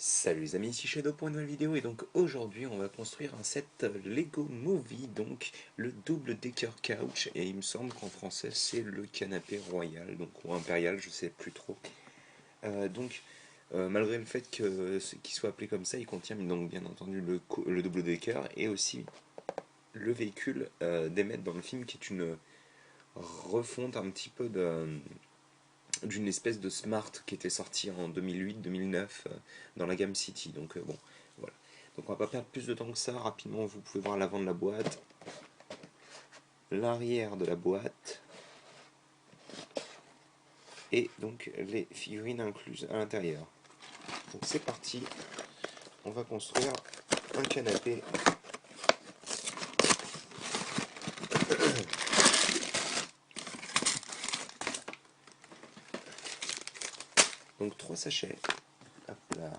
Salut les amis, ici Shadow pour une nouvelle vidéo et donc aujourd'hui on va construire un set Lego Movie, donc le double decker couch et il me semble qu'en français c'est le canapé royal donc ou impérial, je sais plus trop. Malgré le fait qu'il soit appelé comme ça, il contient donc bien entendu le double decker et aussi le véhicule d'Emmett dans le film qui est une refonte un petit peu d'une espèce de Smart qui était sorti en 2008-2009 dans la gamme City. Donc bon, voilà. Donc on va pas perdre plus de temps que ça. Rapidement, vous pouvez voir l'avant de la boîte, l'arrière de la boîte et donc les figurines incluses à l'intérieur. Donc c'est parti. On va construire un canapé. Donc 3 sachets. Hop là.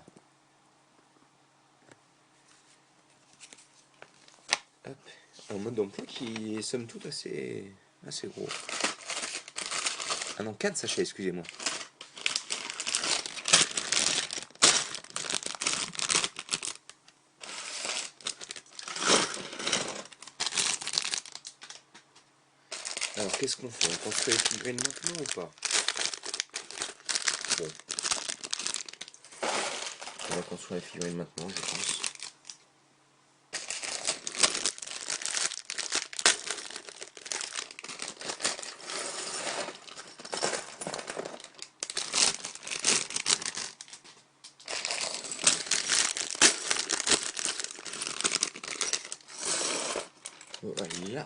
Hop. En mode d'emploi qui est somme toute assez gros. Ah non, 4 sachets, excusez-moi. Alors qu'est-ce qu'on fait? On construit les figurines maintenant ou pas? Bon, on va construire les figurines maintenant, je pense. Voilà.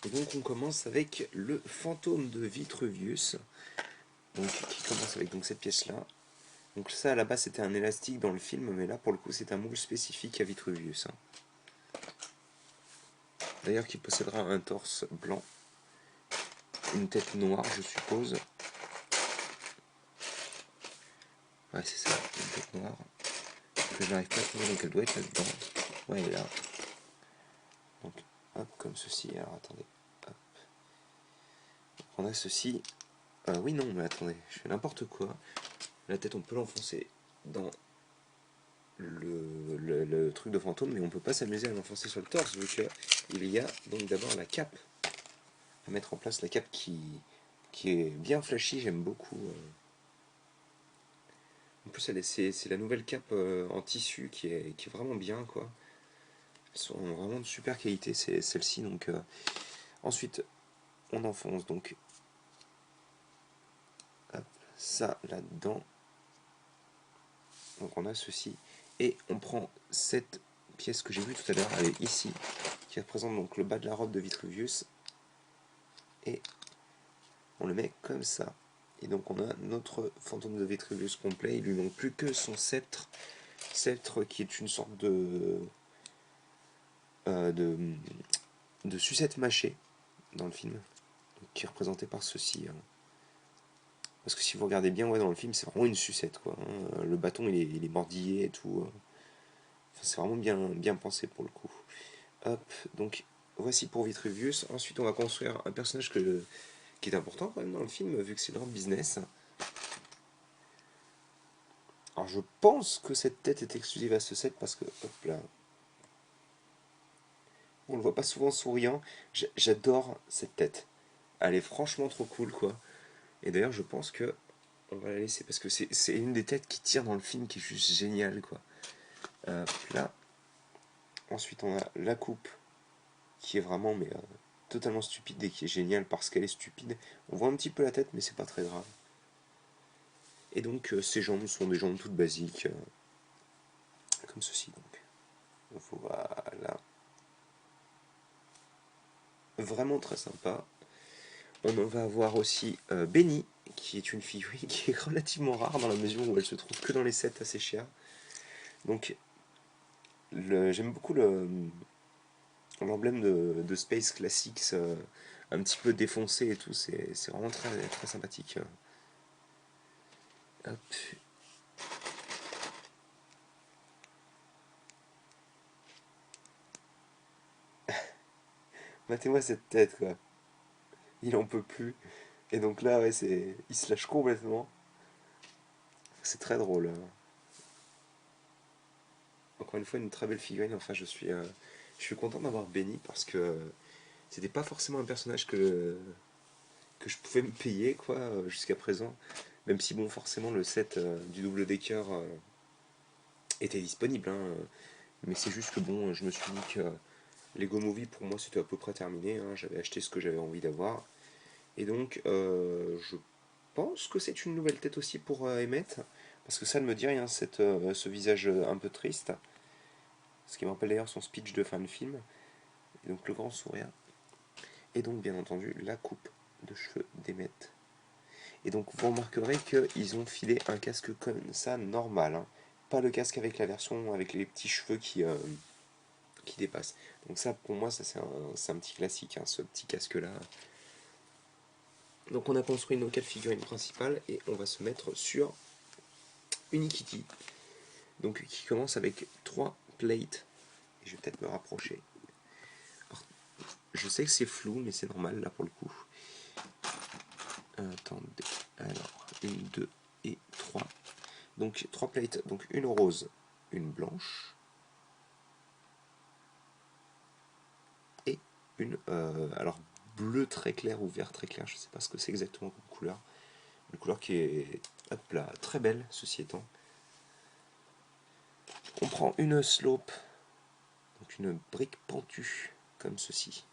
Et donc on commence avec le fantôme de Vitruvius. Donc qui commence avec donc cette pièce là. Donc ça à la base c'était un élastique dans le film, mais là pour le coup c'est un moule spécifique à Vitruvius. D'ailleurs qui possédera un torse blanc, une tête noire je suppose. Ouais c'est ça, une tête noire. Que je n'arrive pas à trouver, donc elle doit être là-dedans. Ouais elle est là. Donc hop comme ceci, alors attendez. Hop. Donc, on a ceci. Oui non mais attendez, je fais n'importe quoi. La tête on peut l'enfoncer dans le truc de fantôme, mais on peut pas s'amuser à l'enfoncer sur le torse vu qu'il y a donc d'abord la cape à mettre en place, la cape qui est bien flashy, j'aime beaucoup. En plus c'est la nouvelle cape en tissu qui est vraiment bien quoi. Elles sont vraiment de super qualité celle-ci donc ensuite on enfonce donc hop, ça là-dedans. Donc on a ceci et on prend cette pièce que j'ai vue tout à l'heure, elle est ici, qui représente donc le bas de la robe de Vitruvius et on le met comme ça. Et donc on a notre fantôme de Vitruvius complet, il lui manque plus que son sceptre, sceptre qui est une sorte euh, de, de sucette mâchée dans le film, qui est représenté par ceci. Parce que si vous regardez bien, ouais, dans le film, c'est vraiment une sucette, quoi. Le bâton, il est mordillé et tout. Enfin, c'est vraiment bien pensé pour le coup. Hop, donc voici pour Vitruvius. Ensuite, on va construire un personnage qui est important quand même dans le film, vu que c'est leur business. Alors je pense que cette tête est exclusive à ce set parce que, hop là, on le voit pas souvent souriant. J'adore cette tête. Elle est franchement trop cool quoi. Et d'ailleurs je pense que on va la laisser parce que c'est une des têtes qui tire dans le film qui est juste géniale quoi. Là, ensuite on a la coupe qui est vraiment mais totalement stupide et qui est géniale parce qu'elle est stupide. On voit un petit peu la tête mais c'est pas très grave. Et donc ces jambes sont des jambes toutes basiques comme ceci donc. Voilà. Vraiment très sympa. On en va avoir aussi Benny, qui est une figurine qui est relativement rare dans la mesure où elle se trouve que dans les sets assez chers. Donc j'aime beaucoup l'emblème de Space Classics, un petit peu défoncé et tout, c'est vraiment très sympathique. Hop. Matez-moi cette tête quoi, il en peut plus. Et donc là ouais il se lâche complètement. C'est très drôle. Encore une fois, une très belle figurine. Enfin, je suis content d'avoir Benny parce que c'était pas forcément un personnage que je pouvais me payer quoi jusqu'à présent. Même si bon, forcément, le set du double decker était disponible. Hein, mais c'est juste que bon, je me suis dit que Lego Movie pour moi c'était à peu près terminé. Hein, j'avais acheté ce que j'avais envie d'avoir. Et donc, je pense que c'est une nouvelle tête aussi pour Emmett. Parce que ça ne me dit rien, ce visage un peu triste. Ce qui me rappelle d'ailleurs son speech de fin de film. Et donc le grand sourire. Et donc, bien entendu, la coupe de cheveux d'Emmett. Et donc, vous remarquerez qu'ils ont filé un casque comme ça, normal. Hein. Pas le casque avec la version avec les petits cheveux qui dépassent. Donc ça, pour moi, ça c'est un petit classique, hein, ce petit casque-là. Donc on a construit nos 4 figurines principales et on va se mettre sur Unikitty. Donc qui commence avec 3 plates. Et je vais peut-être me rapprocher. Alors, je sais que c'est flou, mais c'est normal là pour le coup. Attendez. Alors, 1, 2 et 3. Donc 3 plates, donc une rose, une blanche et une alors bleu très clair ou vert très clair, je ne sais pas ce que c'est exactement comme couleur. Une couleur qui est hop là, très belle ceci étant. On prend une slope, donc une brique pentue comme ceci.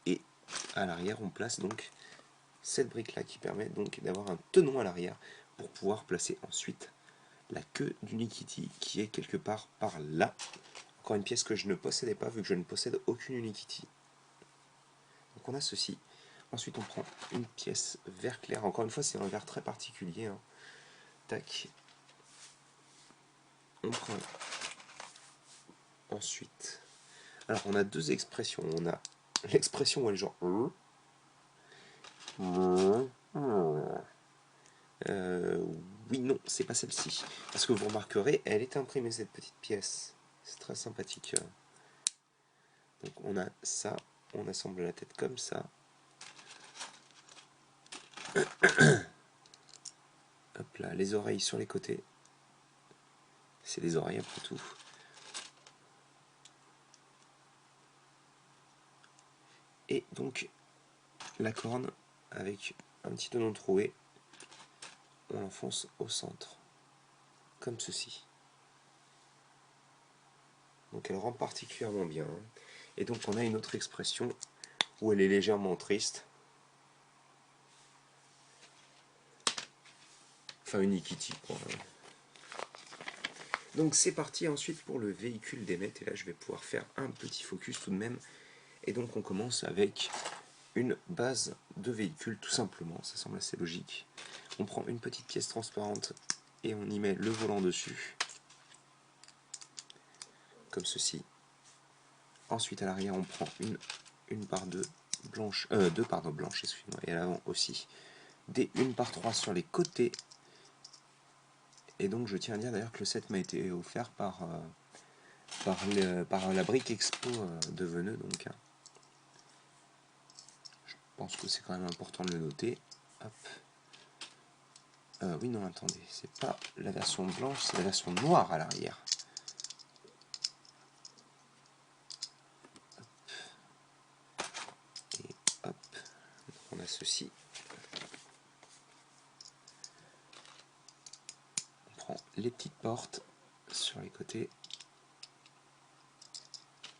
Et à l'arrière on place donc cette brique là qui permet donc d'avoir un tenon à l'arrière pour pouvoir placer ensuite la queue d'Unikitty qui est quelque part par là. Encore une pièce que je ne possédais pas vu que je ne possède aucune Unikitty. Donc on a ceci. Ensuite on prend une pièce vert clair. Encore une fois c'est un vert très particulier. Hein. Tac. On prend ensuite. Alors on a deux expressions. On a l'expression où elle est genre. Oui, non, c'est pas celle-ci. Parce que vous remarquerez, elle est imprimée cette petite pièce. C'est très sympathique. Donc on a ça, on assemble la tête comme ça. Hop là, les oreilles sur les côtés. C'est les oreilles après tout. Et donc la corne avec un petit tenon troué, on l'enfonce au centre, comme ceci. Donc elle rend particulièrement bien. Et donc on a une autre expression où elle est légèrement triste. Enfin Unikitty quoi. Donc c'est parti ensuite pour le véhicule d'Emmett. Et là je vais pouvoir faire un petit focus tout de même. Et donc on commence avec une base de véhicule tout simplement. Ça semble assez logique. On prend une petite pièce transparente et on y met le volant dessus. Comme ceci. Ensuite à l'arrière on prend une par deux blanche, blanches, excusez-moi, et à l'avant aussi. Des 1 par 3 sur les côtés. Et donc je tiens à dire d'ailleurs que le set m'a été offert par la brique expo de Veneux. Donc, hein. Je pense que c'est quand même important de le noter. Hop. Oui, non, attendez, c'est pas la version blanche, c'est la version noire à l'arrière. Et hop, on a ceci. On prend les petites portes sur les côtés.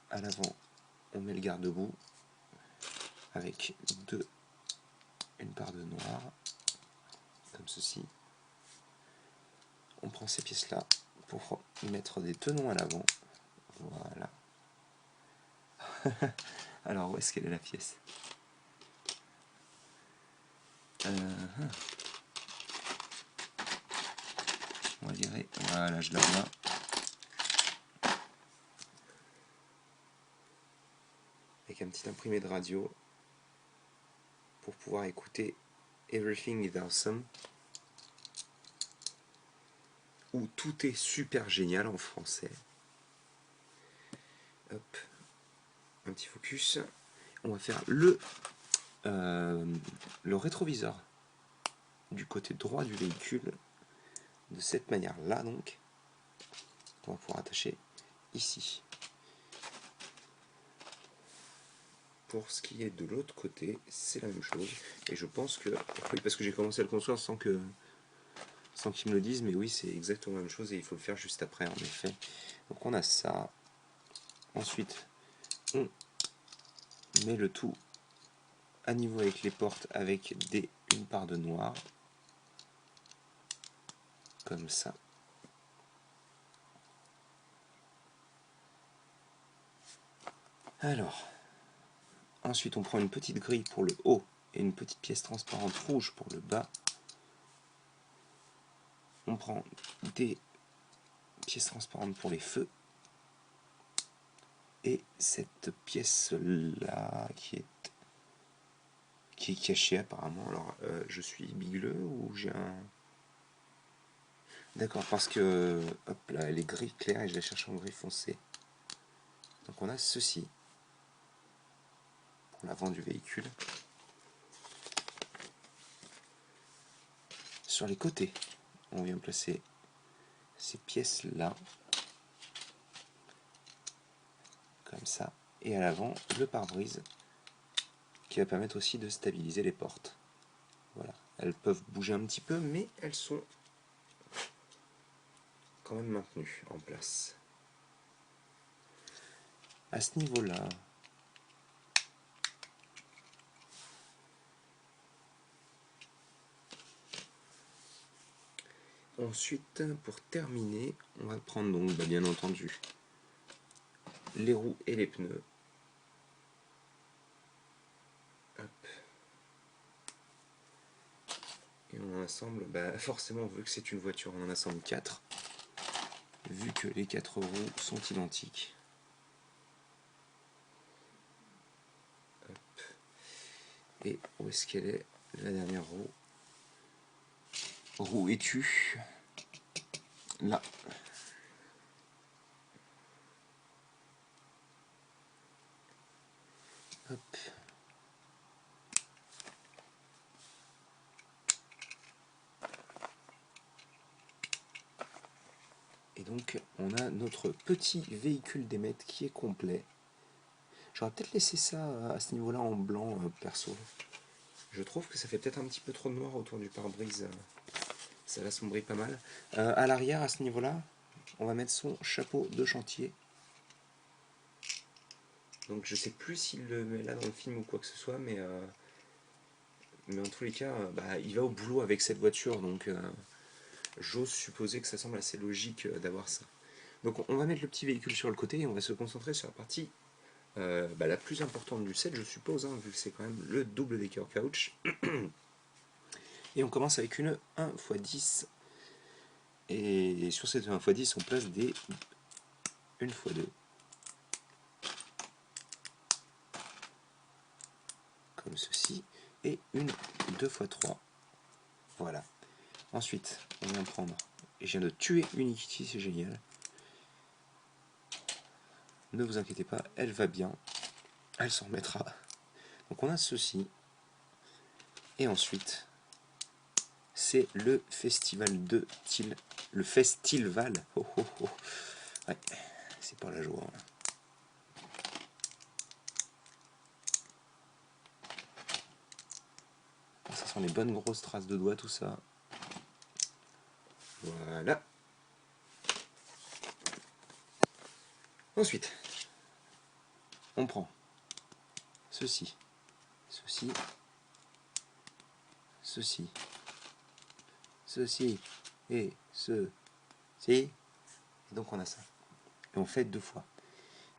À l'avant, on met le garde-boue avec une part de noir, comme ceci. On prend ces pièces-là pour y mettre des tenons à l'avant. Voilà. Alors, où est-ce qu'elle est la pièce? On va dire, voilà, je la vois. Avec un petit imprimé de radio pour pouvoir écouter Everything is Awesome, où tout est super génial en français. Hop, un petit focus. On va faire le rétroviseur du côté droit du véhicule. de cette manière-là, donc, on va pouvoir attacher ici. Pour ce qui est de l'autre côté, c'est la même chose. Et je pense que... Oui, parce que j'ai commencé à le construire sans qu'ils me le disent, mais oui, c'est exactement la même chose et il faut le faire juste après, en effet. Donc on a ça. Ensuite, on met le tout à niveau avec les portes avec une part de noir. Comme ça. Alors, ensuite on prend une petite grille pour le haut et une petite pièce transparente rouge pour le bas. On prend des pièces transparentes pour les feux. Et cette pièce-là qui est cachée apparemment. Alors, je suis bigleux ou j'ai un... D'accord, parce que, hop là, elle est gris clair et je la cherche en gris foncé. Donc on a ceci pour l'avant du véhicule. Sur les côtés, on vient placer ces pièces-là, comme ça. Et à l'avant, le pare-brise, qui va permettre aussi de stabiliser les portes. Voilà, elles peuvent bouger un petit peu, mais elles sont quand même maintenues en place. À ce niveau-là, ensuite, pour terminer, on va prendre donc, bien entendu, les roues et les pneus. Hop. Et on en assemble, forcément, vu que c'est une voiture, on en assemble 4. Vu que les 4 roues sont identiques. Hop. Et où est-ce qu'elle est, la dernière roue? Roue es-tu? Là. Hop. Et donc, on a notre petit véhicule d'émette qui est complet. J'aurais peut-être laissé ça à ce niveau-là en blanc, perso. Je trouve que ça fait peut-être un petit peu trop noir autour du pare-brise. Ça l'assombrit pas mal. À l'arrière, à ce niveau-là, on va mettre son chapeau de chantier. Donc je sais plus s'il le met là dans le film ou quoi que ce soit, mais en tous les cas, il va au boulot avec cette voiture, donc j'ose supposer que ça semble assez logique d'avoir ça. Donc on va mettre le petit véhicule sur le côté et on va se concentrer sur la partie la plus importante du set, je suppose, hein, vu que c'est quand même le double decker couch. Et on commence avec une 1x10. Et sur cette 1x10, on place des 1x2. Comme ceci. Et une 2x3. Voilà. Ensuite, on vient prendre... Et je viens de tuer Unikitty, c'est génial. Ne vous inquiétez pas, elle va bien. Elle s'en remettra. Donc on a ceci. Et ensuite, c'est le festival de Til. Le festival. Oh, oh, oh. Ouais, c'est pas la joie. Ça sent les bonnes grosses traces de doigts, tout ça. Voilà. Ensuite, on prend ceci, ceci, ceci, ceci et ceci. Et donc on a ça. Et on fait 2 fois.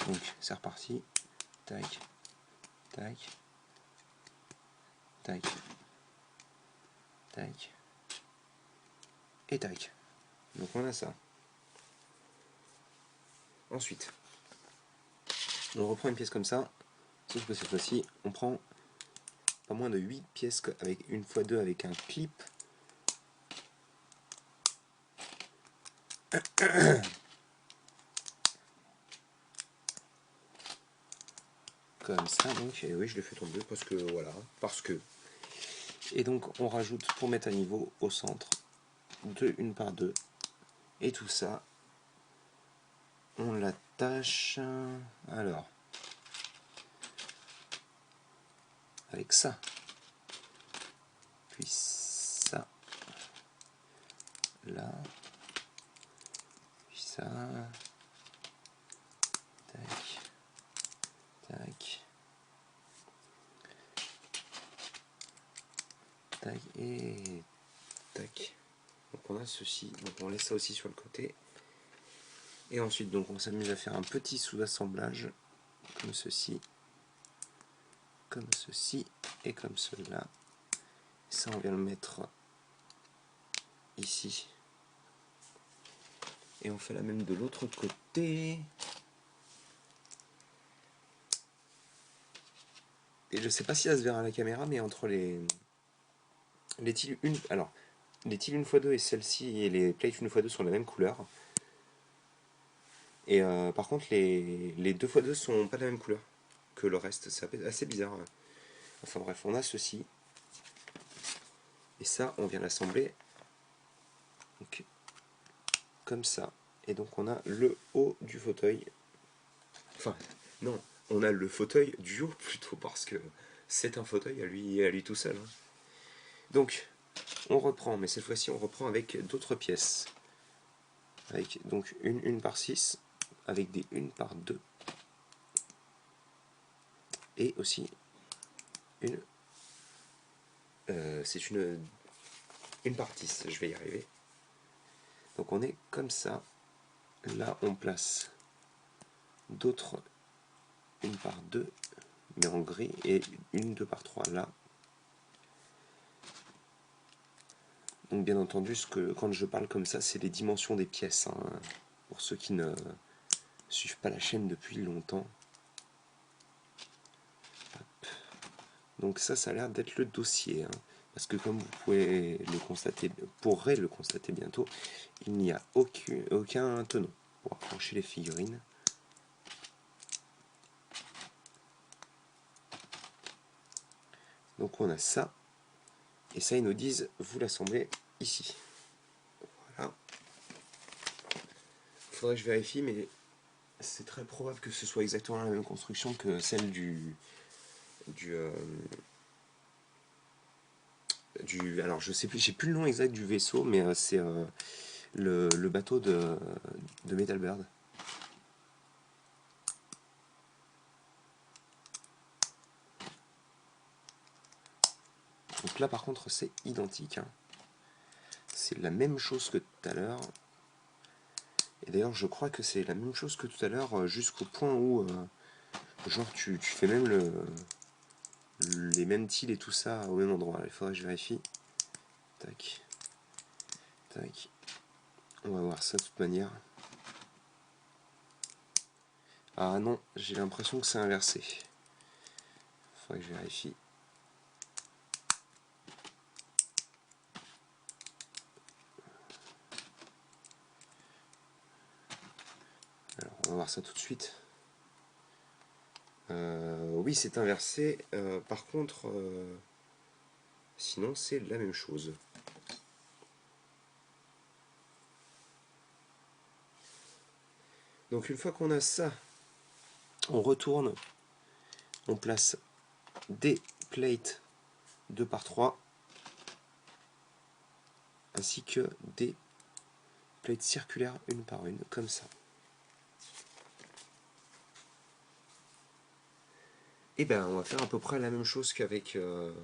Donc c'est reparti. Tac, tac, tac, tac, et tac. Donc on a ça. Ensuite, on reprend une pièce comme ça, sauf que cette fois-ci, on prend pas moins de 8 pièces avec une fois 2 avec un clip. Comme ça, donc, et oui, je l'ai fait tomber parce que, voilà, parce que. Et donc, on rajoute, pour mettre à niveau au centre, de 1 par 2. Et tout ça, on l'attache, alors, avec ça, puis ça, là, puis ça, tac, tac, tac, et tac. Donc on a ceci, donc on laisse ça aussi sur le côté. Et ensuite, donc on s'amuse à faire un petit sous-assemblage, comme ceci, et comme cela. Ça, on vient le mettre ici. Et on fait la même de l'autre côté. Et je sais pas si ça se verra à la caméra, mais entre les tiles 1, alors, les tiles 1x2 et celle-ci, et les plates 1x2 sont la même couleur. Et par contre, les 2x2 sont pas de la même couleur que le reste. C'est assez bizarre. Enfin bref, on a ceci. Et ça, on vient l'assembler comme ça. Et donc on a le haut du fauteuil. Enfin, non, on a le fauteuil du haut plutôt, parce que c'est un fauteuil à lui tout seul. Hein. Donc, on reprend, mais cette fois-ci on reprend avec d'autres pièces. Avec donc une 1 par 6, avec des 1 par 2. Et aussi une... c'est une par 10, je vais y arriver. Donc on est comme ça. Là on place d'autres 1 par 2, mais en gris, et une 2 par 3 là. Donc bien entendu, quand je parle comme ça, c'est les dimensions des pièces, hein, pour ceux qui ne suivent pas la chaîne depuis longtemps. Hop. Donc ça a l'air d'être le dossier, hein, parce que comme vous pourrez le constater bientôt, il n'y a aucun tenon pour accrocher les figurines. Donc on a ça, et ça ils nous disent, vous l'assemblez ici. Voilà. Il faudrait que je vérifie, mais c'est très probable que ce soit exactement la même construction que celle alors je sais plus, j'ai plus le nom exact du vaisseau, mais c'est le bateau de Metal Bird. Donc là par contre c'est identique, hein. C'est la même chose que tout à l'heure. Et d'ailleurs je crois que c'est la même chose que tout à l'heure, jusqu'au point où genre tu fais même les mêmes tiles et tout ça au même endroit. Il faudrait que je vérifie. Tac. Tac. On va voir ça de toute manière. Ah non, j'ai l'impression que c'est inversé. Il faudrait que je vérifie. Alors, on va voir ça tout de suite. Oui, c'est inversé. Par contre, sinon, c'est la même chose. Donc, une fois qu'on a ça, on retourne. On place des plates 2 par 3 ainsi que des plates circulaires 1 par 1, comme ça. Et ben, on va faire à peu près la même chose qu'avec le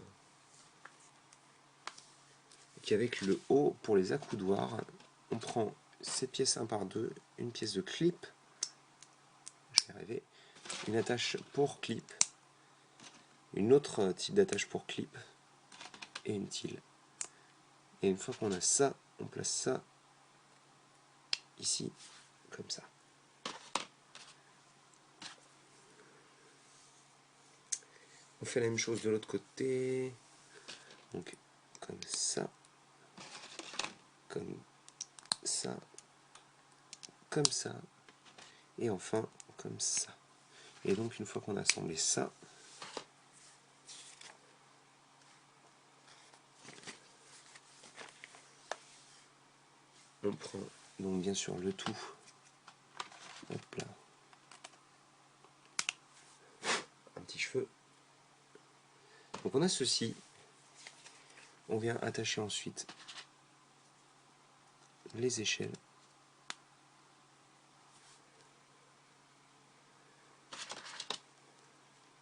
haut pour les accoudoirs. On prend ces pièces 1 par 2, une pièce de clip, je vais y arriver, une attache pour clip, une autre type d'attache pour clip, et une tile. Et une fois qu'on a ça, on place ça ici, comme ça. On fait la même chose de l'autre côté, donc comme ça, comme ça, comme ça, et enfin comme ça. Et donc une fois qu'on a assemblé ça, on prend donc bien sûr le tout. Hop là. Un petit cheveu. Donc on a ceci. On vient attacher ensuite les échelles.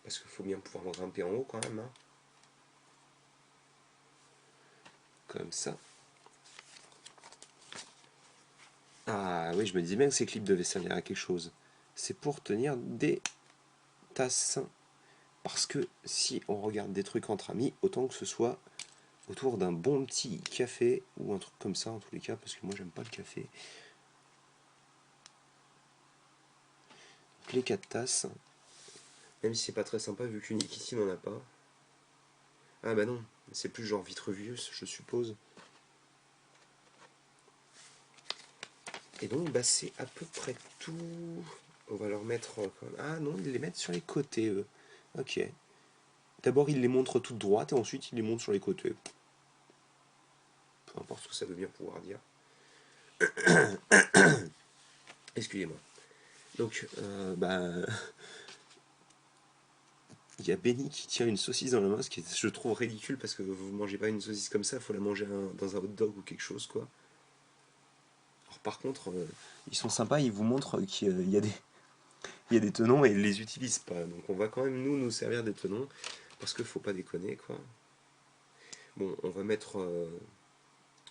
Parce qu'il faut bien pouvoir grimper en haut quand même. Hein. Comme ça. Ah oui, je me disais bien que ces clips devaient servir à quelque chose. C'est pour tenir des tasses. Parce que si on regarde des trucs entre amis, autant que ce soit autour d'un bon petit café ou un truc comme ça en tous les cas, parce que moi j'aime pas le café. Donc, les 4 tasses, même si c'est pas très sympa vu qu'Unikitty n'en a pas. Ah bah non, c'est plus genre Vitruvius je suppose. Et donc bah c'est à peu près tout. On va leur mettre... Ah non, ils les mettent sur les côtés eux. Ok. D'abord ils les montrent toutes droites et ensuite ils les montrent sur les côtés. Peu importe ce que ça veut bien pouvoir dire. Excusez-moi. Donc, il y a Benny qui tient une saucisse dans la main, ce qui est, je trouve ridicule parce que vous mangez pas une saucisse comme ça, il faut la manger dans un hot dog ou quelque chose quoi. Alors, par contre, ils sont sympas, ils vous montrent qu'il y a des tenons et ils les utilisent pas. Donc on va quand même nous servir des tenons parce qu'il faut pas déconner quoi. Bon, on va mettre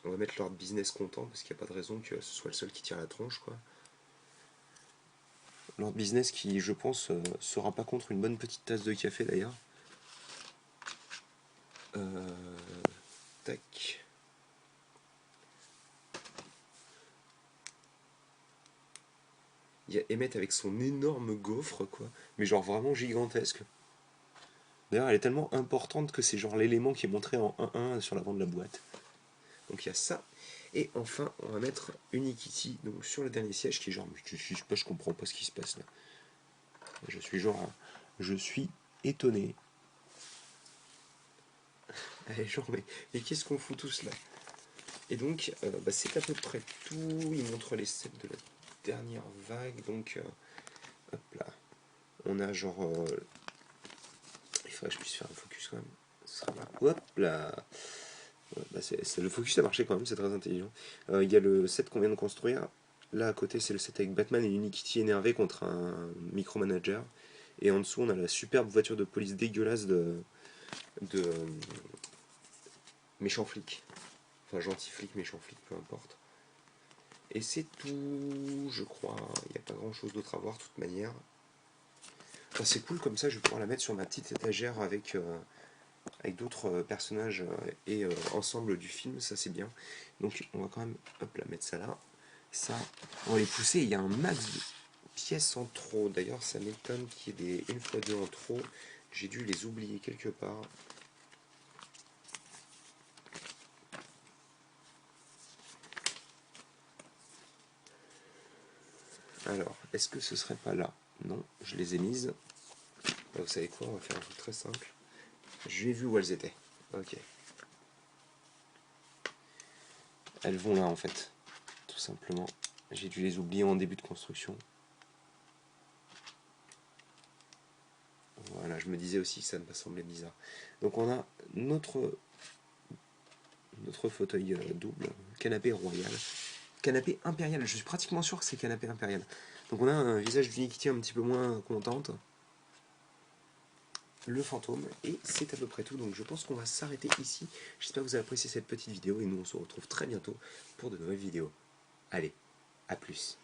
Lord Business content parce qu'il n'y a pas de raison que ce soit le seul qui tire la tronche quoi. Lord Business qui, je pense, sera pas contre une bonne petite tasse de café d'ailleurs. Tac. Il y a Emmett avec son énorme gaufre, quoi. Mais genre vraiment gigantesque. D'ailleurs, elle est tellement importante que c'est genre l'élément qui est montré en 1-1 sur l'avant de la boîte. Donc il y a ça. Et enfin, on va mettre Unikitty donc sur le dernier siège qui est genre, je comprends pas ce qui se passe là. Je suis étonné. Allez, genre, mais qu'est-ce qu'on fout tous là? Et donc, c'est à peu près tout. Il montre les sets de la dernière vague. Donc, hop là. On a genre... il faudrait que je puisse faire un focus quand même. Ce sera là. Hop là. Le focus a marché quand même, c'est très intelligent. Il y a le set qu'on vient de construire. Là à côté, c'est le set avec Batman et Unikitty énervé contre un micromanager. Et en dessous, on a la superbe voiture de police dégueulasse de méchant flic. Enfin, gentil flic, méchant flic, peu importe. Et c'est tout, je crois. Il n'y a pas grand chose d'autre à voir, de toute manière. Enfin, c'est cool, comme ça, je vais pouvoir la mettre sur ma petite étagère avec d'autres personnages et ensemble du film, ça c'est bien. Donc on va quand même la mettre ça là. Ça, on va les pousser, il y a un max de pièces en trop. D'ailleurs ça m'étonne qu'il y ait des 1x2 en trop. J'ai dû les oublier quelque part. Alors, est-ce que ce serait pas là? Non, je les ai mises. Vous savez quoi, on va faire un truc très simple. J'ai vu où elles étaient. Ok. Elles vont là en fait, tout simplement. J'ai dû les oublier en début de construction. Voilà, je me disais aussi que ça me semblait bizarre. Donc on a notre fauteuil double, canapé royal, canapé impérial. Je suis pratiquement sûr que c'est canapé impérial. Donc on a un visage d'Unikitty un petit peu moins contente. Le fantôme, et c'est à peu près tout. Donc je pense qu'on va s'arrêter ici. J'espère que vous avez apprécié cette petite vidéo et nous on se retrouve très bientôt pour de nouvelles vidéos. Allez, à plus.